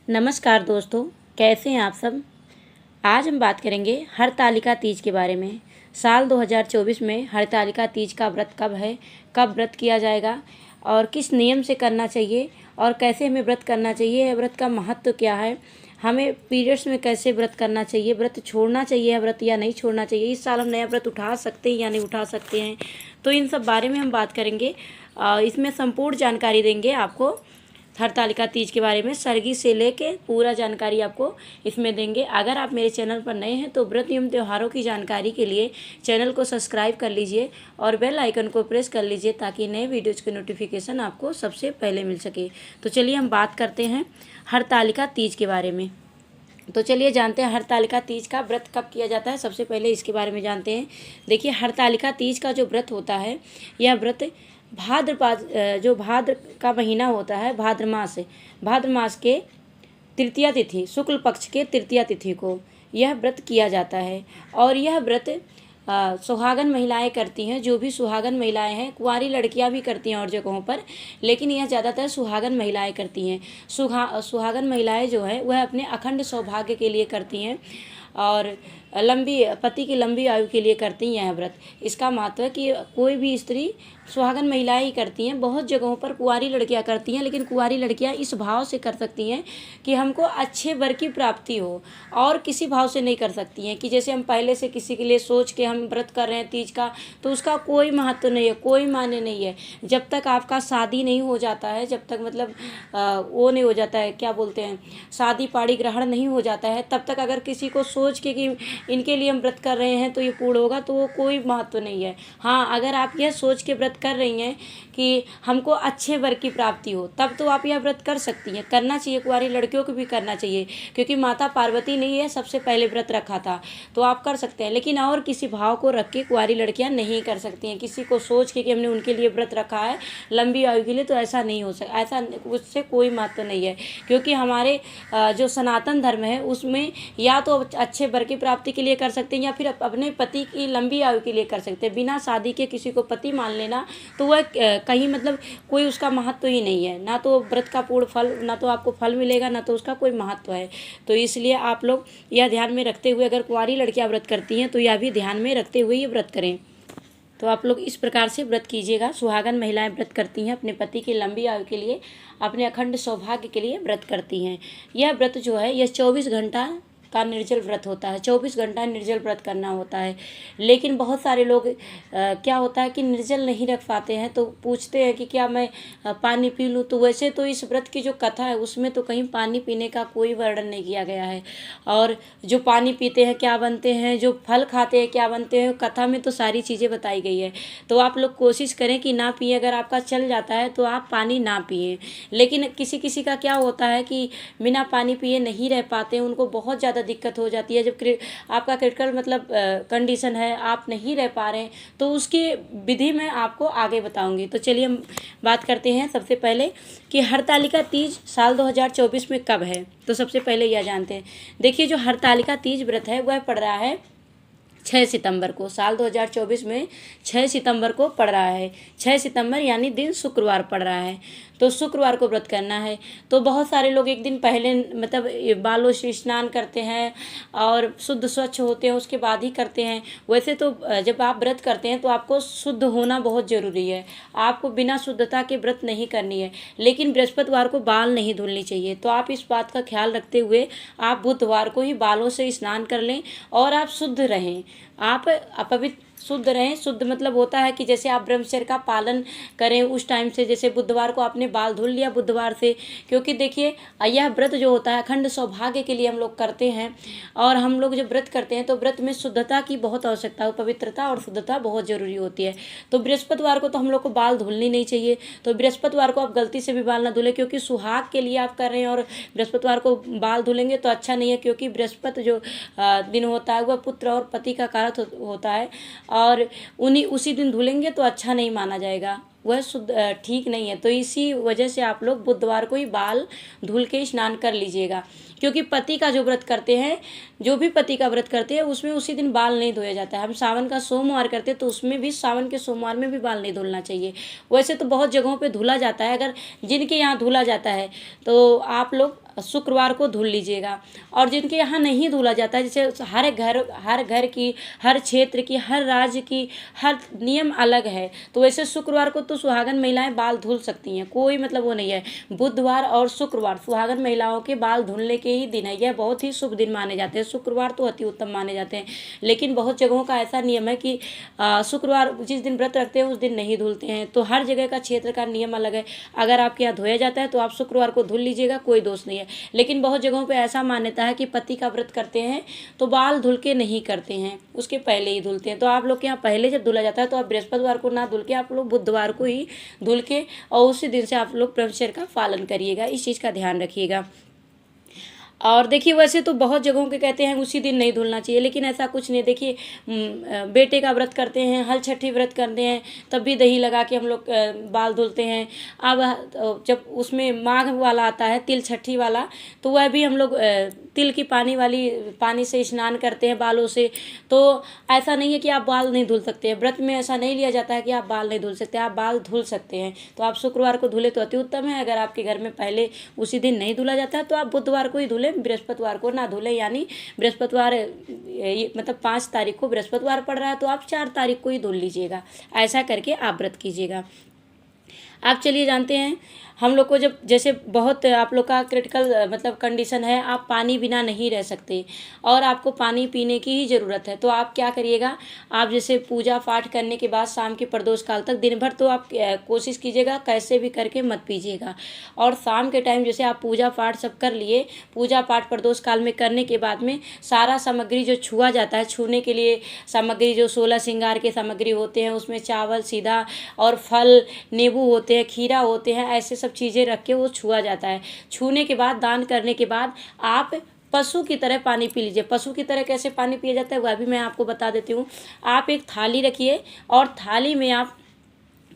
नमस्कार दोस्तों, कैसे हैं आप सब। आज हम बात करेंगे हरतालिका तीज के बारे में। साल 2024 में हरतालिका तीज का व्रत कब है, कब व्रत किया जाएगा और किस नियम से करना चाहिए और कैसे हमें व्रत करना चाहिए, व्रत का महत्व क्या है, हमें पीरियड्स में कैसे व्रत करना चाहिए, व्रत छोड़ना चाहिए व्रत या नहीं छोड़ना चाहिए, इस साल हम नया व्रत उठा सकते हैं या नहीं उठा सकते हैं। तो इन सब बारे में हम बात करेंगे। इसमें संपूर्ण जानकारी देंगे आपको। हरतालिका तीज के बारे में सरगी से लेके पूरा जानकारी आपको इसमें देंगे। अगर आप मेरे चैनल पर नए हैं तो व्रत एवं त्योहारों की जानकारी के लिए चैनल को सब्सक्राइब कर लीजिए और बेल आइकन को प्रेस कर लीजिए ताकि नए वीडियोज़ की नोटिफिकेशन आपको सबसे पहले मिल सके। तो चलिए हम बात करते हैं हरतालिका तीज के बारे में। तो चलिए जानते हैं हरतालिका तीज का व्रत कब किया जाता है। सबसे पहले इसके बारे में जानते हैं। देखिए, हरतालिका तीज का जो व्रत होता है, यह व्रत भाद्र का महीना होता है, भाद्र मास के तृतीया तिथि, शुक्ल पक्ष के तृतीया तिथि को यह व्रत किया जाता है। और यह व्रत सुहागन महिलाएं करती हैं। जो भी सुहागन महिलाएं हैं, कुंवारी लड़कियां भी करती हैं और जगहों पर, लेकिन यह ज़्यादातर सुहागन महिलाएं करती हैं। सुहागन महिलाएं जो है वह अपने अखंड सौभाग्य के लिए करती हैं और पति की लंबी आयु के लिए करती हैं यह व्रत। इसका महत्व है कि कोई भी स्त्री, सुहागन महिलाएं ही करती हैं। बहुत जगहों पर कुंवारी लड़कियां करती हैं, लेकिन कुंवारी लड़कियां इस भाव से कर सकती हैं कि हमको अच्छे वर की प्राप्ति हो, और किसी भाव से नहीं कर सकती हैं कि जैसे हम पहले से किसी के लिए सोच के हम व्रत कर रहे हैं तीज का, तो उसका कोई महत्व नहीं है, कोई मान्य नहीं है। जब तक आपका शादी नहीं हो जाता है, जब तक मतलब वो नहीं हो जाता है, क्या बोलते हैं, शादी पाड़ी ग्रहण नहीं हो जाता है, तब तक अगर किसी को सोच के कि इनके लिए हम व्रत कर रहे हैं तो ये पूर्ण होगा, तो वो कोई महत्व नहीं है। हाँ, अगर आप यह सोच के व्रत कर रही हैं कि हमको अच्छे वर की प्राप्ति हो, तब तो आप यह व्रत कर सकती हैं। करना चाहिए, कुंवारी लड़कियों को भी करना चाहिए, क्योंकि माता पार्वती ने यह सबसे पहले व्रत रखा था, तो आप कर सकते हैं। लेकिन और किसी भाव को रख के कुंवारी लड़कियां नहीं कर सकती हैं। किसी को सोच के कि हमने उनके लिए व्रत रखा है लंबी आयु के लिए, तो ऐसा नहीं हो सकता, ऐसा उससे कोई महत्व नहीं है। क्योंकि हमारे जो सनातन धर्म है उसमें या तो अच्छे वर की प्राप्ति के लिए कर सकते हैं या फिर अपने पति की लंबी आयु के लिए कर सकते हैं। बिना शादी के किसी को पति मान लेना, तो वह कहीं मतलब कोई उसका महत्व ही नहीं है। ना तो व्रत का पूर्ण फल, ना तो आपको फल मिलेगा, ना तो उसका कोई महत्व है। तो इसलिए आप लोग यह ध्यान में रखते हुए, अगर कुंवारी लड़कियां व्रत करती हैं तो यह भी ध्यान में रखते हुए ये व्रत करें। तो आप लोग इस प्रकार से व्रत कीजिएगा। सुहागन महिलाएं व्रत करती हैं अपने पति की लंबी आयु के लिए, अपने अखंड सौभाग्य के लिए व्रत करती हैं। यह व्रत जो है यह 24 घंटा का निर्जल व्रत होता है। 24 घंटा निर्जल व्रत करना होता है। लेकिन बहुत सारे लोग क्या होता है कि निर्जल नहीं रख पाते हैं, तो पूछते हैं कि क्या मैं पानी पी लूँ। तो वैसे तो इस व्रत की जो कथा है उसमें तो कहीं पानी पीने का कोई वर्णन नहीं किया गया है। और जो पानी पीते हैं क्या बनते हैं, जो फल खाते हैं क्या बनते हैं, कथा में तो सारी चीज़ें बताई गई है। तो आप लोग कोशिश करें कि ना पिए। अगर आपका चल जाता है तो आप पानी ना पिए। लेकिन किसी किसी का क्या होता है कि बिना पानी पिए नहीं रह पाते, उनको बहुत ज़्यादा दिक्कत हो जाती है। जब आपका क्रिटिकल मतलब कंडीशन है, आप नहीं रह पा रहे हैं, तो उसकी विधि मैं आपको आगे बताऊंगी। तो चलिए हम बात करते हैं सबसे पहले कि हरतालिका तीज साल 2024 में कब है। तो सबसे पहले यह जानते हैं। देखिए, जो हरतालिका तीज व्रत है वह पड़ रहा है 6 सितंबर को। साल 2024 में 6 सितंबर को पड़ रहा है। 6 सितंबर यानी दिन शुक्रवार पड़ रहा है, तो शुक्रवार को व्रत करना है। तो बहुत सारे लोग एक दिन पहले मतलब बालों से स्नान करते हैं और शुद्ध स्वच्छ होते हैं, उसके बाद ही करते हैं। वैसे तो जब आप व्रत करते हैं तो आपको शुद्ध होना बहुत ज़रूरी है। आपको बिना शुद्धता के व्रत नहीं करनी है। लेकिन बृहस्पतिवार को बाल नहीं धुलनी चाहिए। तो आप इस बात का ख्याल रखते हुए आप बुधवार को ही बालों से स्नान कर लें और आप शुद्ध रहें। आप अपवित्र शुद्ध रहें। शुद्ध मतलब होता है कि जैसे आप ब्रह्मचर्य का पालन करें उस टाइम से। जैसे बुधवार को आपने बाल धुल लिया बुधवार से, क्योंकि देखिए यह व्रत जो होता है अखंड सौभाग्य के लिए हम लोग करते हैं। और हम लोग जब व्रत करते हैं तो व्रत में शुद्धता की बहुत आवश्यकता है, पवित्रता और शुद्धता बहुत जरूरी होती है। तो बृहस्पतिवार को तो हम लोग को बाल धुलनी नहीं चाहिए। तो बृहस्पतिवार को आप गलती से भी बाल ना धुलें, क्योंकि सुहाग के लिए आप कर रहे हैं और बृहस्पतिवार को बाल धुलेंगे तो अच्छा नहीं है। क्योंकि बृहस्पति जो दिन होता है वह पुत्र और पति का कारक होता है, और उसी दिन धुलेंगे तो अच्छा नहीं माना जाएगा, वह शुद्ध ठीक नहीं है। तो इसी वजह से आप लोग बुधवार को ही बाल धुल के स्नान कर लीजिएगा। क्योंकि पति का जो व्रत करते हैं, जो भी पति का व्रत करते हैं उसमें उसी दिन बाल नहीं धोया जाता है। हम सावन का सोमवार करते हैं तो उसमें भी सावन के सोमवार में भी बाल नहीं धुलना चाहिए। वैसे तो बहुत जगहों पे धुला जाता है, अगर जिनके यहाँ धुला जाता है तो आप लोग शुक्रवार को धुल लीजिएगा। और जिनके यहाँ नहीं धुला जाता है, जैसे हर घर की, हर क्षेत्र की, हर राज्य की हर नियम अलग है, तो वैसे शुक्रवार को तो सुहागन महिलाएं बाल धुल सकती हैं, कोई मतलब वो नहीं है। बुधवार और शुक्रवार सुहागन महिलाओं के बाल धुलने के ही दिन है, यह बहुत ही शुभ दिन माने जाते हैं। शुक्रवार तो अति उत्तम माने जाते हैं, लेकिन बहुत जगहों का ऐसा नियम है कि शुक्रवार जिस दिन व्रत रखते हैं उस दिन नहीं धुलते हैं। तो हर जगह का क्षेत्र का नियम अलग है। अगर आपके यहाँ धोया जाता है तो आप शुक्रवार को धुल लीजिएगा, कोई दोष नहीं है। लेकिन बहुत जगहों पे ऐसा मान्यता है कि पति का व्रत करते हैं तो बाल धुल के नहीं करते हैं, उसके पहले ही धुलते हैं। तो आप लोग के यहाँ पहले जब धुला जाता है तो आप बृहस्पतिवार को ना धुल के आप लोग बुधवार को ही धुल के और उसी दिन से आप लोग ब्रह्मचर्य का पालन करिएगा, इस चीज़ का ध्यान रखिएगा। और देखिए वैसे तो बहुत जगहों के कहते हैं उसी दिन नहीं धुलना चाहिए, लेकिन ऐसा कुछ नहीं। देखिए बेटे का व्रत करते हैं, हल छठी व्रत करते हैं, तब भी दही लगा के हम लोग बाल धुलते हैं। अब जब उसमें माघ वाला आता है, तिल छठी वाला, तो वह भी हम लोग तिल की पानी से स्नान करते हैं बालों से। तो ऐसा नहीं है कि आप बाल नहीं धुल सकते हैं, व्रत में ऐसा नहीं लिया जाता है कि आप बाल नहीं धुल सकते, आप बाल धुल सकते हैं। तो आप शुक्रवार को धुले तो अति उत्तम है। अगर आपके घर में पहले उसी दिन नहीं धुला जाता है तो आप बुधवार को ही धुले, बृहस्पतिवार को ना धुले। यानी बृहस्पतिवार मतलब 5 तारीख को बृहस्पतिवार पड़ रहा है तो आप 4 तारीख को ही धुल लीजिएगा। ऐसा करके आप व्रत कीजिएगा। आप चलिए जानते हैं हम लोग को जब जैसे बहुत आप लोग का क्रिटिकल मतलब कंडीशन है, आप पानी बिना नहीं रह सकते और आपको पानी पीने की ही ज़रूरत है, तो आप क्या करिएगा, आप जैसे पूजा पाठ करने के बाद शाम के प्रदोष काल तक दिन भर तो आप कोशिश कीजिएगा कैसे भी करके मत पीजिएगा। और शाम के टाइम जैसे आप पूजा पाठ सब कर लिए, पूजा पाठ प्रदोष काल में करने के बाद में सारा सामग्री जो छुआ जाता है, छूने के लिए सामग्री जो 16 श्रृंगार के सामग्री होते हैं उसमें चावल सीधा और फल, नींबू होते हैं, खीरा होते हैं, ऐसे सब चीज़ें रख के वो छुआ जाता है। छूने के बाद, दान करने के बाद आप पशु की तरह पानी पी लीजिए। पशु की तरह कैसे पानी पिया जाता है वह भी मैं आपको बता देती हूँ। आप एक थाली रखिए और थाली में आप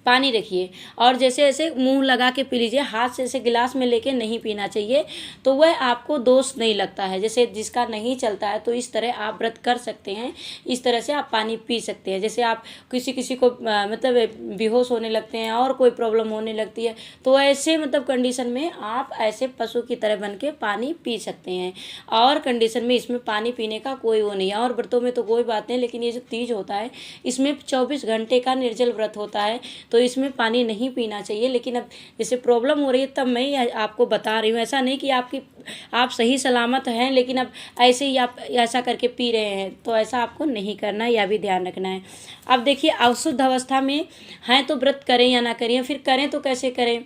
पानी रखिए और जैसे ऐसे मुंह लगा के पी लीजिए, हाथ से ऐसे गिलास में लेके नहीं पीना चाहिए, तो वह आपको दोष नहीं लगता है। जैसे जिसका नहीं चलता है तो इस तरह आप व्रत कर सकते हैं, इस तरह से आप पानी पी सकते हैं। जैसे आप किसी को मतलब बेहोश होने लगते हैं और कोई प्रॉब्लम होने लगती है, तो ऐसे मतलब कंडीशन में आप ऐसे पशु की तरह बन के पानी पी सकते हैं। और कंडीशन में इसमें पानी पीने का कोई वो नहीं है। और व्रतों में तो कोई बात नहीं, लेकिन ये जो तीज होता है इसमें 24 घंटे का निर्जल व्रत होता है, तो इसमें पानी नहीं पीना चाहिए। लेकिन अब जैसे प्रॉब्लम हो रही है तब मैं आपको बता रही हूँ, ऐसा नहीं कि आप सही सलामत हैं लेकिन अब ऐसे ही आप ऐसा करके पी रहे हैं, तो ऐसा आपको नहीं करना है, यह भी ध्यान रखना है। अब देखिए अशुद्ध अवस्था में हैं तो व्रत करें या ना करें, फिर करें तो कैसे करें,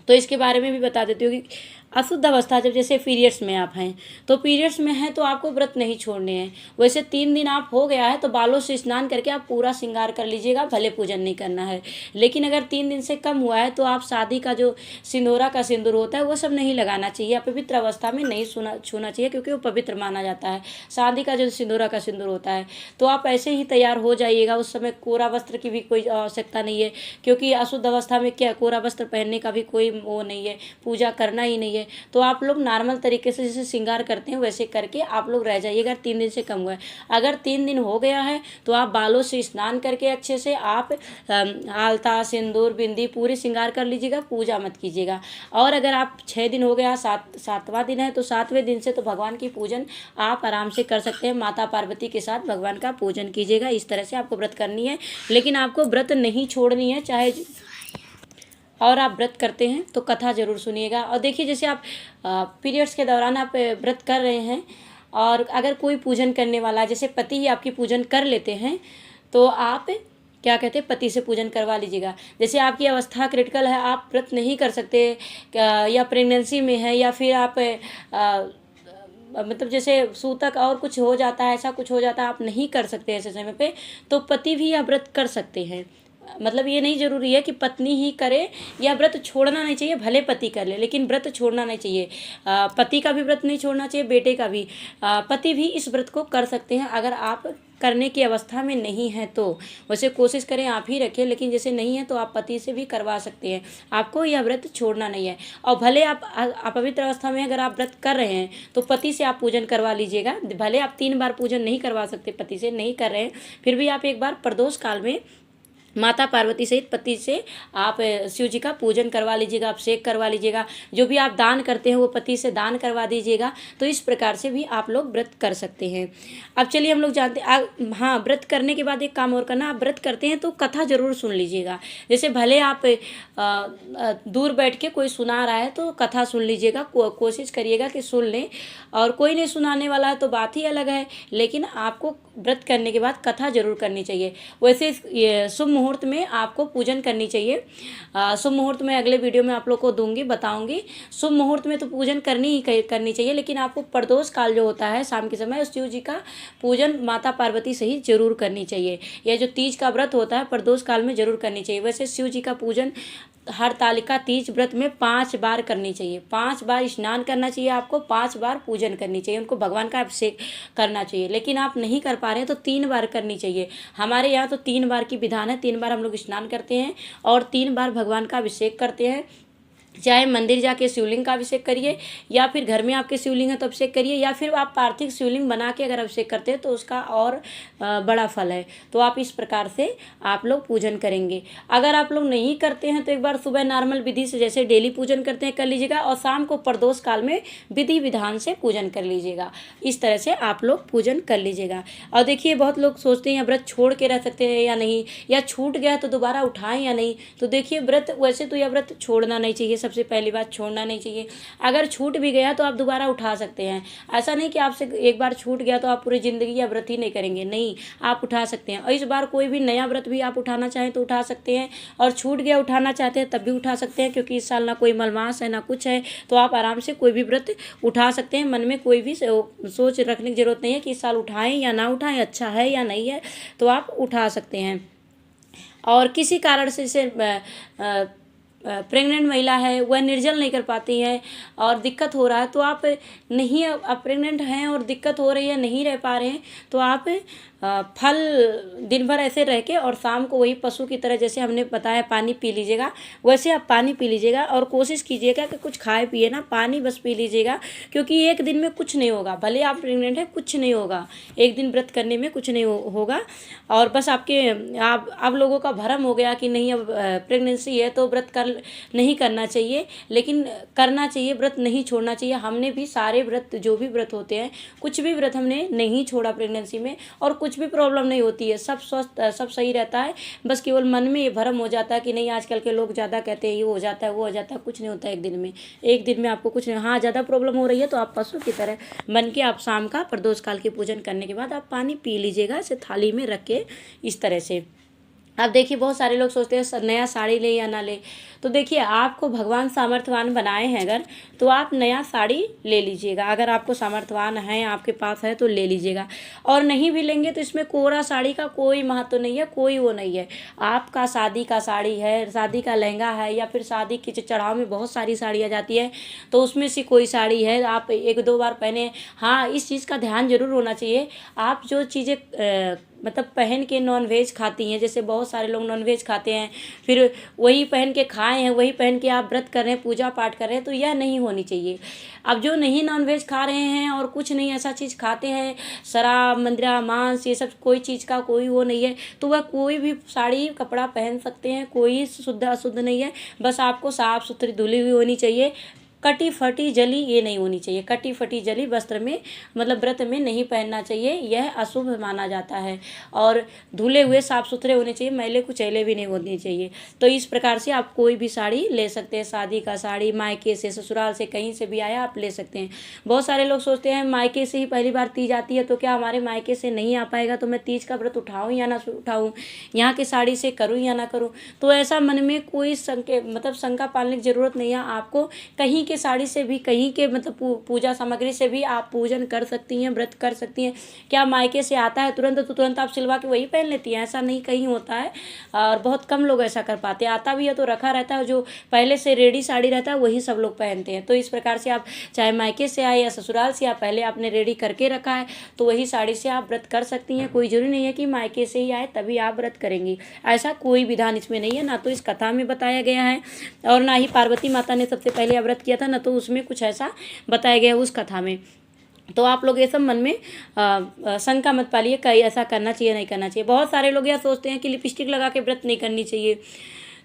तो इसके बारे में भी बता देती हूँ कि अशुद्ध अवस्था जब जैसे पीरियड्स में आप हैं, तो पीरियड्स में हैं तो आपको व्रत नहीं छोड़ने हैं। वैसे 3 दिन आप हो गया है तो बालों से स्नान करके आप पूरा श्रृंगार कर लीजिएगा, भले पूजन नहीं करना है। लेकिन अगर 3 दिन से कम हुआ है तो आप शादी का जो सिंदूरा का सिंदूर होता है वो सब नहीं लगाना चाहिए, अपवित्र अवस्था में नहीं छूना चाहिए, क्योंकि वो पवित्र माना जाता है। शादी का जो सिंदूरा का सिंदूर होता है तो आप ऐसे ही तैयार हो जाइएगा, उस समय कोरा वस्त्र की भी कोई आवश्यकता नहीं है, क्योंकि अशुद्ध अवस्था में क्या कोरा वस्त्र पहनने का भी कोई वो नहीं है, पूजा करना ही नहीं है। तो आप लोग नॉर्मल तरीके से जैसे श्रृंगार करते हैं वैसे करके आप लोग रह जाइएगा। 3 दिन से कम हुआ है, अगर 3 दिन हो गया है तो आप बालों से स्नान करके अच्छे से आप आलता, सिंदूर, बिंदी पूरी श्रृंगार कर लीजिएगा, पूजा मत कीजिएगा। और अगर आप 6 दिन हो गया, 7वां दिन है तो 7वें दिन से तो भगवान की पूजन आप आराम से कर सकते हैं, माता पार्वती के साथ भगवान का पूजन कीजिएगा। इस तरह से आपको व्रत करनी है, लेकिन आपको व्रत नहीं छोड़नी है। चाहे और आप व्रत करते हैं तो कथा ज़रूर सुनिएगा। और देखिए जैसे आप पीरियड्स के दौरान आप व्रत कर रहे हैं और अगर कोई पूजन करने वाला, जैसे पति ही आपकी पूजन कर लेते हैं, तो आप क्या कहते हैं पति से पूजन करवा लीजिएगा। जैसे आपकी अवस्था क्रिटिकल है, आप व्रत नहीं कर सकते या प्रेगनेंसी में है या फिर आप मतलब जैसे सूतक और कुछ हो जाता है, ऐसा कुछ हो जाता है, आप नहीं कर सकते ऐसे समय पे, तो पति भी यह व्रत कर सकते हैं। मतलब ये नहीं जरूरी है कि पत्नी ही करे, या व्रत छोड़ना नहीं चाहिए, भले पति कर ले लेकिन व्रत छोड़ना नहीं चाहिए। पति का भी व्रत नहीं छोड़ना चाहिए, बेटे का भी। पति भी इस व्रत को कर सकते हैं अगर आप करने की अवस्था में नहीं है तो। वैसे कोशिश करें आप ही रखें, लेकिन जैसे नहीं है तो आप पति से भी करवा सकते हैं, आपको यह व्रत छोड़ना नहीं है। और भले आप अपवित्र अवस्था में अगर आप व्रत कर रहे हैं तो पति से आप पूजन करवा लीजिएगा। भले आप 3 बार पूजन नहीं करवा सकते, पति से नहीं कर रहे हैं, फिर भी आप एक बार प्रदोष काल में माता पार्वती सहित पति से आप शिव जी का पूजन करवा लीजिएगा, अभिषेक करवा लीजिएगा। जो भी आप दान करते हैं वो पति से दान करवा दीजिएगा। तो इस प्रकार से भी आप लोग व्रत कर सकते हैं। अब चलिए हम लोग जानते हैं, हाँ, व्रत करने के बाद एक काम और करना, आप व्रत करते हैं तो कथा जरूर सुन लीजिएगा। जैसे भले आप दूर बैठ के कोई सुना रहा है तो कथा सुन लीजिएगा, कोशिश करिएगा कि सुन लें। और कोई नहीं सुनाने वाला है तो बात ही अलग है, लेकिन आपको व्रत करने के बाद कथा जरूर करनी चाहिए। वैसे ये शुभ मुहूर्त में आपको पूजन करनी चाहिए। शुभ मुहूर्त में अगले वीडियो में आप लोग को दूंगी, बताऊंगी। शुभ मुहूर्त में तो पूजन करनी चाहिए, लेकिन आपको प्रदोष काल जो होता है शाम के समय, उस शिव जी का पूजन माता पार्वती सहित जरूर करनी चाहिए। यह जो तीज का व्रत होता है प्रदोष काल में जरूर करनी चाहिए। वैसे शिव जी का पूजन हरतालिका तीज व्रत में 5 बार करनी चाहिए। 5 बार स्नान करना चाहिए आपको, 5 बार पूजन करनी चाहिए, उनको भगवान का अभिषेक करना चाहिए। लेकिन आप नहीं कर पा रहे हैं तो 3 बार करनी चाहिए। हमारे यहाँ तो 3 बार की विधान है, 3 बार हम लोग स्नान करते हैं और 3 बार भगवान का अभिषेक करते हैं। चाहे मंदिर जाके शिवलिंग का अभिषेक करिए, या फिर घर में आपके शिवलिंग है तो अभिषेक करिए, या फिर आप पार्थिव शिवलिंग बना के अगर अभिषेक करते हैं तो उसका और बड़ा फल है। तो आप इस प्रकार से आप लोग पूजन करेंगे। अगर आप लोग नहीं करते हैं तो एक बार सुबह नॉर्मल विधि से जैसे डेली पूजन करते हैं कर लीजिएगा, और शाम को प्रदोष काल में विधि विधान से पूजन कर लीजिएगा। इस तरह से आप लोग पूजन कर लीजिएगा। और देखिए बहुत लोग सोचते हैं व्रत छोड़ के रह सकते हैं या नहीं, या छूट गया तो दोबारा उठाएं या नहीं। तो देखिए व्रत, वैसे तो यह व्रत छोड़ना नहीं चाहिए, सबसे पहली बात छोड़ना नहीं चाहिए। अगर छूट भी गया तो आप दोबारा उठा सकते हैं। ऐसा नहीं कि आपसे एक बार छूट गया तो आप पूरी ज़िंदगी या व्रत ही नहीं करेंगे, नहीं, आप उठा सकते हैं। और इस बार कोई भी नया व्रत भी आप उठाना चाहें तो उठा सकते हैं, और छूट गया उठाना चाहते हैं तब भी उठा सकते हैं, क्योंकि इस साल ना कोई मलमास है ना कुछ है, तो आप आराम से कोई भी व्रत उठा सकते हैं। मन में कोई भी सोच रखने की जरूरत नहीं है कि इस साल उठाएं या ना उठाएं, अच्छा है या नहीं है, तो आप उठा सकते हैं। और किसी कारण से जैसे प्रेग्नेंट महिला है, वह निर्जल नहीं कर पाती है और दिक्कत हो रहा है, तो आप नहीं, आप प्रेग्नेंट हैं और दिक्कत हो रही है, नहीं रह पा रहे हैं, तो आप फल दिन भर ऐसे रह के और शाम को वही पशु की तरह जैसे हमने बताया पानी पी लीजिएगा, वैसे आप पानी पी लीजिएगा। और कोशिश कीजिएगा कि कुछ खाए पिए ना, पानी बस पी लीजिएगा, क्योंकि एक दिन में कुछ नहीं होगा। भले आप प्रेग्नेंट हैं, कुछ नहीं होगा, एक दिन व्रत करने में कुछ नहीं होगा। और बस आप लोगों का भ्रम हो गया कि नहीं अब प्रेगनेंसी है तो व्रत नहीं करना चाहिए, लेकिन करना चाहिए, व्रत नहीं छोड़ना चाहिए। हमने भी सारे व्रत, जो भी व्रत होते हैं, कुछ भी व्रत हमने नहीं छोड़ा प्रेगनेंसी में, और कुछ भी प्रॉब्लम नहीं होती है, सब स्वस्थ, सब सही रहता है। बस केवल मन में ये भ्रम हो जाता है कि नहीं, आजकल के लोग ज़्यादा कहते हैं ये हो जाता है वो हो जाता है, कुछ नहीं होता है एक दिन में आपको कुछ नहीं। हाँ, ज़्यादा प्रॉब्लम हो रही है तो आप पशु की तरह बन के आप शाम का प्रदोष काल की पूजन करने के बाद आप पानी पी लीजिएगा, इसे थाली में रख के इस तरह से। अब देखिए बहुत सारे लोग सोचते हैं नया साड़ी ले या ना ले, तो देखिए आपको भगवान सामर्थ्यवान बनाए हैं अगर, तो आप नया साड़ी ले लीजिएगा। अगर आपको सामर्थ्यवान है, आपके पास है, तो ले लीजिएगा। और नहीं भी लेंगे तो इसमें कोरा साड़ी का कोई महत्व नहीं है, कोई वो नहीं है। आपका शादी का साड़ी है, शादी का लहंगा है, या फिर शादी के चढ़ाव में बहुत सारी साड़ियाँ जाती है, तो उसमें से कोई साड़ी है आप 1-2 बार पहने। हाँ, इस चीज़ का ध्यान जरूर होना चाहिए। आप जो चीज़ें मतलब पहन के नॉनवेज खाती हैं, जैसे बहुत सारे लोग नॉनवेज खाते हैं, फिर वही पहन के खाए हैं, वही पहन के आप व्रत कर रहे हैं, पूजा पाठ कर रहे हैं, तो यह नहीं होनी चाहिए। अब जो नहीं नॉनवेज खा रहे हैं और कुछ नहीं ऐसा चीज़ खाते हैं, शराब, मंदिरा, मांस, ये सब कोई चीज़ का कोई वो नहीं है, तो वह कोई भी साड़ी कपड़ा पहन सकते हैं, कोई शुद्ध अशुद्ध नहीं है। बस आपको साफ़ सुथरी धुली हुई होनी चाहिए, कटी फटी जली ये नहीं होनी चाहिए। कटी फटी जली वस्त्र में, मतलब व्रत में नहीं पहनना चाहिए, यह अशुभ माना जाता है। और धुले हुए साफ सुथरे होने चाहिए, मैले कुचैले भी नहीं होने चाहिए। तो इस प्रकार से आप कोई भी साड़ी ले सकते हैं, शादी का साड़ी, मायके से, ससुराल से, कहीं से भी आया आप ले सकते हैं। बहुत सारे लोग सोचते हैं मायके से ही पहली बार तीज आती है, तो क्या हमारे मायके से नहीं आ पाएगा, तो मैं तीज का व्रत उठाऊँ या ना उठाऊँ, यहाँ के साड़ी से करूँ या ना करूँ। तो ऐसा मन में कोई शंका पालने की जरूरत नहीं है। आपको कहीं के साड़ी से भी, कहीं के मतलब पूजा सामग्री से भी आप पूजन कर सकती हैं, व्रत कर सकती हैं। क्या मायके से आता है तुरंत तो तुरंत आप सिलवा के वही पहन लेती हैं? ऐसा नहीं कहीं होता है, और बहुत कम लोग ऐसा कर पाते हैं। आता भी है तो रखा रहता है, जो पहले से रेडी साड़ी रहता है वही सब लोग पहनते हैं। तो इस प्रकार से आप चाहे मायके से आए या ससुराल से, आप पहले आपने रेडी करके रखा है तो वही साड़ी से आप व्रत कर सकती हैं। कोई जरूरी नहीं है कि मायके से ही आए तभी आप व्रत करेंगी, ऐसा कोई विधान इसमें नहीं है। ना तो इस कथा में बताया गया है, और ना ही पार्वती माता ने सबसे पहले व्रत किया था, ना तो उसमें कुछ ऐसा बताया गया उस कथा में। तो आप लोग ये सब मन में शंका मत पालिए कहीं ऐसा करना चाहिए नहीं करना चाहिए। बहुत सारे लोग यह सोचते हैं कि लिपस्टिक लगा के व्रत नहीं करनी चाहिए।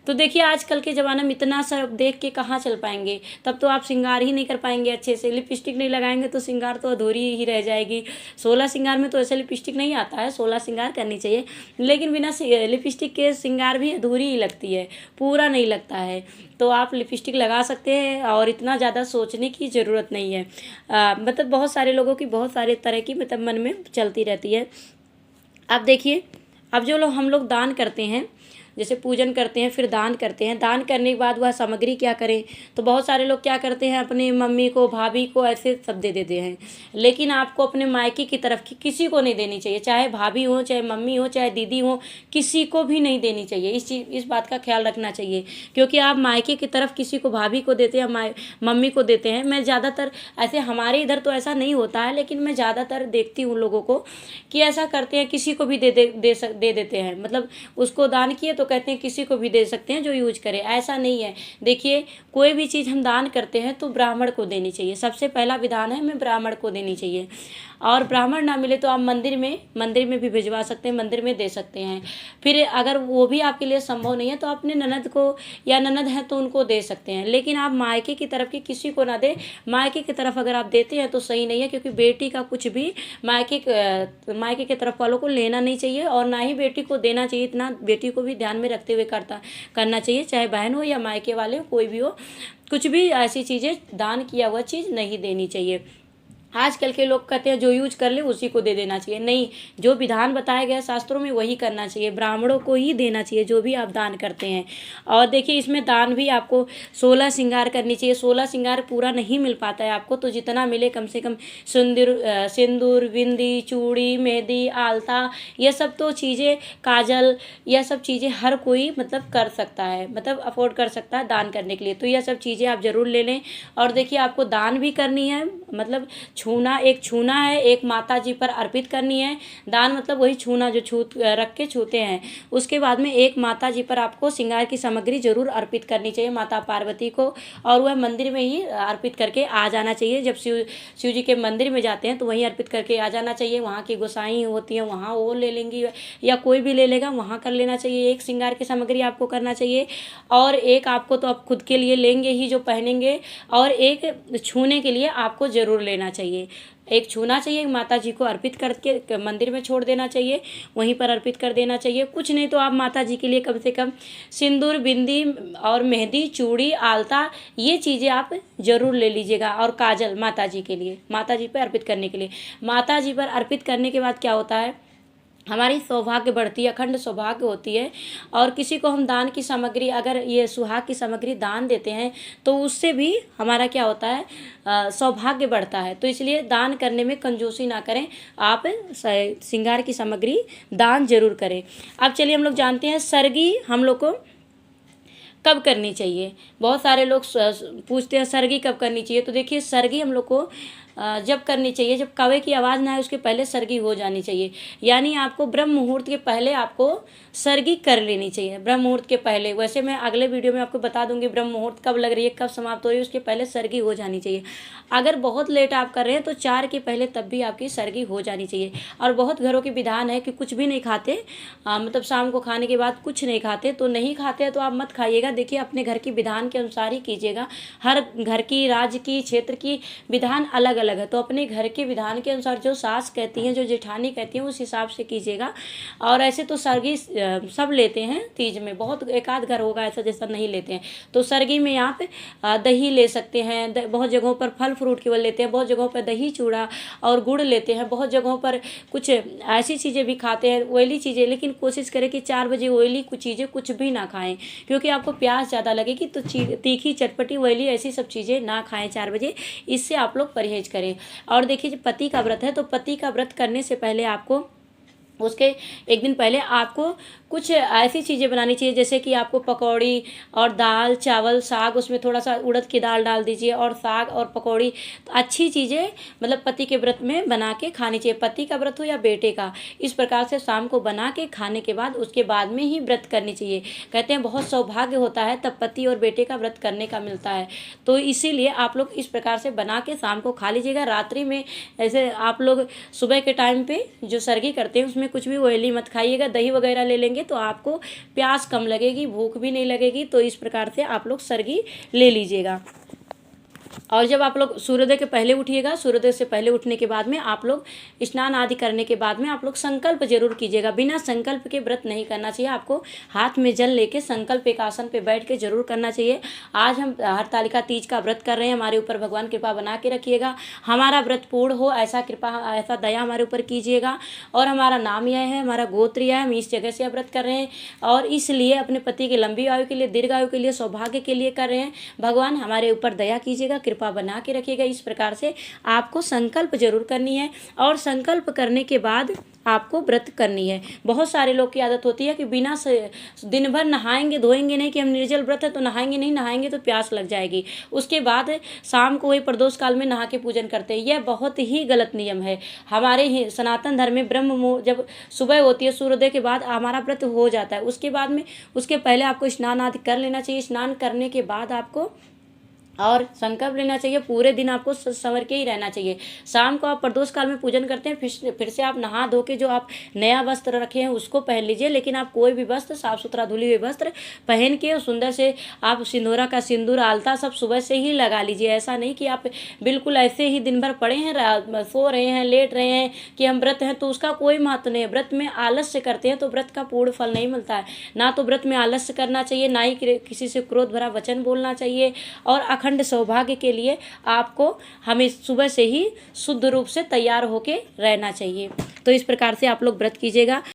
तो देखिए आजकल के ज़माने में इतना सब देख के कहाँ चल पाएंगे, तब तो आप श्रृंगार ही नहीं कर पाएंगे अच्छे से। लिपस्टिक नहीं लगाएंगे तो श्रृंगार तो अधूरी ही रह जाएगी। 16 श्रृंगार में तो ऐसे लिपस्टिक नहीं आता है, 16 श्रृंगार करनी चाहिए, लेकिन बिना लिपस्टिक के श्रृंगार भी अधूरी ही लगती है, पूरा नहीं लगता है। तो आप लिपस्टिक लगा सकते हैं और इतना ज़्यादा सोचने की ज़रूरत नहीं है। मतलब बहुत सारे लोगों की बहुत सारे तरह की मतलब मन में चलती रहती है। अब देखिए, अब जो लोग हम लोग दान करते हैं, जैसे पूजन करते हैं फिर दान करते हैं, दान करने के बाद वह सामग्री क्या करें, तो बहुत सारे लोग क्या करते हैं अपनी मम्मी को, भाभी को ऐसे सब दे देते हैं। लेकिन आपको अपने मायके की तरफ की किसी को नहीं देनी चाहिए, चाहे भाभी हो, चाहे मम्मी हो, चाहे दीदी हो, किसी को भी नहीं देनी चाहिए। इस बात का ख्याल रखना चाहिए, क्योंकि आप मायके की तरफ किसी को, भाभी को देते हैं, मम्मी को देते हैं। मैं ज़्यादातर ऐसे, हमारे इधर तो ऐसा नहीं होता है, लेकिन मैं ज़्यादातर देखती हूँ लोगों को कि ऐसा करते हैं, किसी को भी दे देते हैं। मतलब उसको दान किए तो कहते हैं किसी को भी दे सकते हैं जो यूज करे, ऐसा नहीं है। देखिए कोई भी चीज़ हम दान करते हैं तो ब्राह्मण को देनी चाहिए, सबसे पहला विधान है हमें ब्राह्मण को देनी चाहिए। और ब्राह्मण ना मिले तो आप मंदिर में भी भिजवा सकते हैं, मंदिर में दे सकते हैं। फिर अगर वो भी आपके लिए संभव नहीं है तो अपने ननद को, या ननद है तो उनको दे सकते हैं, लेकिन आप मायके की तरफ की किसी को ना दे। मायके की तरफ अगर आप देते हैं तो सही नहीं है, क्योंकि बेटी का कुछ भी मायके की तरफ वालों को लेना नहीं चाहिए और ना ही बेटी को देना चाहिए। इतना बेटी को भी ध्यान में रखते हुए करना चाहिए, चाहे बहन हो या मायके वाले हो, कोई भी हो, कुछ भी ऐसी चीज़ें, दान किया हुआ चीज़ नहीं देनी चाहिए। आजकल के लोग कहते हैं जो यूज कर ले उसी को दे देना चाहिए, नहीं, जो विधान बताया गया शास्त्रों में वही करना चाहिए, ब्राह्मणों को ही देना चाहिए जो भी आप दान करते हैं। और देखिए इसमें दान भी आपको 16 श्रृंगार करनी चाहिए। 16 श्रृंगार पूरा नहीं मिल पाता है आपको, तो जितना मिले कम से कम सिंदूर, बिंदी, चूड़ी, मेहंदी, आलता, ये सब तो चीज़ें, काजल, यह सब चीज़ें हर कोई मतलब कर सकता है, मतलब अफोर्ड कर सकता है दान करने के लिए। तो यह सब चीज़ें आप ज़रूर ले लें। और देखिए आपको दान भी करनी है, मतलब छूना है, एक माता जी पर अर्पित करनी है। दान मतलब वही छूना जो रख के छूते हैं। उसके बाद में एक माता जी पर आपको श्रृंगार की सामग्री जरूर अर्पित करनी चाहिए, माता पार्वती को, और वह मंदिर में ही अर्पित करके आ जाना चाहिए। जब शिव जी के मंदिर में जाते हैं तो वहीं अर्पित करके आ जाना चाहिए। वहाँ की गोसाई होती हैं, वहाँ वो ले लेंगी या कोई भी ले लेगा, वहाँ कर लेना चाहिए। एक श्रृंगार की सामग्री आपको करना चाहिए, और एक आपको तो आप खुद के लिए लेंगे ही जो पहनेंगे, और एक छूने के लिए आपको ज़रूर लेना चाहिए। एक छूना चाहिए, माता जी को अर्पित करके मंदिर में छोड़ देना चाहिए, वहीं पर अर्पित कर देना चाहिए। कुछ नहीं तो आप माता जी के लिए कम से कम सिंदूर, बिंदी और मेहंदी, चूड़ी, आलता, ये चीज़ें आप ज़रूर ले लीजिएगा। और काजल माता जी के लिए, माता जी पर अर्पित करने के लिए। माता जी पर अर्पित करने के बाद क्या होता है, हमारी सौभाग्य बढ़ती है, अखंड सौभाग्य होती है। और किसी को हम दान की सामग्री, अगर ये सुहाग की सामग्री दान देते हैं तो उससे भी हमारा क्या होता है, सौभाग्य बढ़ता है। तो इसलिए दान करने में कंजूसी ना करें, आप श्रृंगार की सामग्री दान जरूर करें। अब चलिए हम लोग जानते हैं सरगी हम लोग को कब करनी चाहिए। बहुत सारे लोग पूछते हैं सरगी कब करनी चाहिए। तो देखिए सरगी हम लोग को जब करनी चाहिए, जब कौवे की आवाज़ ना आए उसके पहले सरगी हो जानी चाहिए। यानी आपको ब्रह्म मुहूर्त के पहले आपको सरगी कर लेनी चाहिए, ब्रह्म मुहूर्त के पहले। वैसे मैं अगले वीडियो में आपको बता दूंगी ब्रह्म मुहूर्त कब लग रही है, कब समाप्त हो रही है, उसके पहले सरगी हो जानी चाहिए। अगर बहुत लेट आप कर रहे हैं तो 4 के पहले तब भी आपकी सरगी हो जानी चाहिए। और बहुत घरों की विधान है कि कुछ भी नहीं खाते, मतलब शाम को खाने के बाद कुछ नहीं खाते, तो नहीं खाते हैं तो आप मत खाइएगा। देखिए अपने घर की विधान के अनुसार ही कीजिएगा, हर घर की, राज्य की, क्षेत्र की विधान अलग अलग है। तो अपने घर के विधान के अनुसार जो सास कहती हैं, जो जेठानी कहती हैं, उस हिसाब से कीजिएगा। और ऐसे तो सरगी सब लेते हैं तीज में, बहुत एकाध घर होगा ऐसा जैसा नहीं लेते हैं। तो सरगी में आप दही ले सकते हैं, बहुत जगहों पर फल फ्रूट केवल लेते हैं, बहुत जगहों पर दही चूड़ा और गुड़ लेते हैं, बहुत जगहों पर कुछ ऐसी चीज़ें भी खाते हैं, ऑयली चीज़ें। लेकिन कोशिश करें कि 4 बजे ऑयली कुछ चीज़ें कुछ भी ना खाएं, क्योंकि आपको प्यास ज़्यादा लगेगी। तो तीखी, चटपटी, ऑयली ऐसी सब चीज़ें ना खाएं 4 बजे, इससे आप लोग परहेज करें। और देखिए पति का व्रत है, तो पति का व्रत करने से पहले आपको उसके एक दिन पहले आपको कुछ ऐसी चीज़ें बनानी चाहिए, जैसे कि आपको पकौड़ी और दाल चावल साग, उसमें थोड़ा सा उड़द की दाल डाल दीजिए और साग और पकौड़ी, तो अच्छी चीज़ें मतलब पति के व्रत में बना के खानी चाहिए, पति का व्रत हो या बेटे का। इस प्रकार से शाम को बना के खाने के बाद उसके बाद में ही व्रत करनी चाहिए। कहते हैं बहुत सौभाग्य होता है तब पति और बेटे का व्रत करने का मिलता है। तो इसीलिए आप लोग इस प्रकार से बना के शाम को खा लीजिएगा। रात्रि में ऐसे आप लोग सुबह के टाइम पे जो सरगी करते हैं उसमें कुछ भी ऑयली मत खाइएगा। दही वगैरह ले लेंगे तो आपको प्यास कम लगेगी, भूख भी नहीं लगेगी। तो इस प्रकार से आप लोग सरगी ले लीजिएगा। और जब आप लोग सूर्योदय के पहले उठिएगा, सूर्योदय से पहले उठने के बाद में आप लोग स्नान आदि करने के बाद में आप लोग संकल्प जरूर कीजिएगा। बिना संकल्प के व्रत नहीं करना चाहिए। आपको हाथ में जल लेके संकल्प एक आसन पे बैठ के जरूर करना चाहिए। आज हम हरतालिका तीज का व्रत कर रहे हैं, हमारे ऊपर भगवान कृपा बना के रखिएगा, हमारा व्रत पूर्ण हो ऐसा कृपा ऐसा दया हमारे ऊपर कीजिएगा। और हमारा नाम यह है, हमारा गोत्र यह है, हम इस जगह से व्रत कर रहे हैं और इसलिए अपने पति की लंबी आयु के लिए, दीर्घ आयु के लिए, सौभाग्य के लिए कर रहे हैं। भगवान हमारे ऊपर दया कीजिएगा, कृपा बना के रखिएगा। इस प्रकार से आपको संकल्प जरूर करनी है और संकल्प करने के बाद आपको व्रत करनी है। बहुत सारे लोग की आदत होती है कि बिना दिन भर नहाएंगे धोएंगे नहीं, कि हम निर्जल व्रत है तो नहाएंगे नहीं, नहाएंगे तो प्यास लग जाएगी, उसके बाद शाम को वही प्रदोष काल में नहा के पूजन करते हैं। यह बहुत ही गलत नियम है। हमारे ही सनातन धर्म में ब्रह्म मुहूर्त जब सुबह होती है, सूर्योदय के बाद हमारा व्रत हो जाता है। उसके बाद में उसके पहले आपको स्नान आदि कर लेना चाहिए। स्नान करने के बाद आपको और संकल्प लेना चाहिए, पूरे दिन आपको संवर के ही रहना चाहिए। शाम को आप प्रदोष काल में पूजन करते हैं, फिर से आप नहा धो के जो आप नया वस्त्र रखे हैं उसको पहन लीजिए, लेकिन आप कोई भी वस्त्र साफ सुथरा धुली हुई वस्त्र पहन के सुंदर से आप सिंदूरा का सिंदूर आलता सब सुबह से ही लगा लीजिए। ऐसा नहीं कि आप बिल्कुल ऐसे ही दिन भर पड़े हैं, सो रहे हैं, लेट रहे हैं कि हम व्रत हैं, तो उसका कोई महत्व नहीं है। व्रत में आलस्य करते हैं तो व्रत का पूर्ण फल नहीं मिलता है। ना तो व्रत में आलस्य करना चाहिए, ना ही किसी से क्रोध भरा वचन बोलना चाहिए। और अखंड सौभाग्य के लिए आपको हमें सुबह से ही शुद्ध रूप से तैयार होके रहना चाहिए। तो इस प्रकार से आप लोग व्रत कीजिएगा।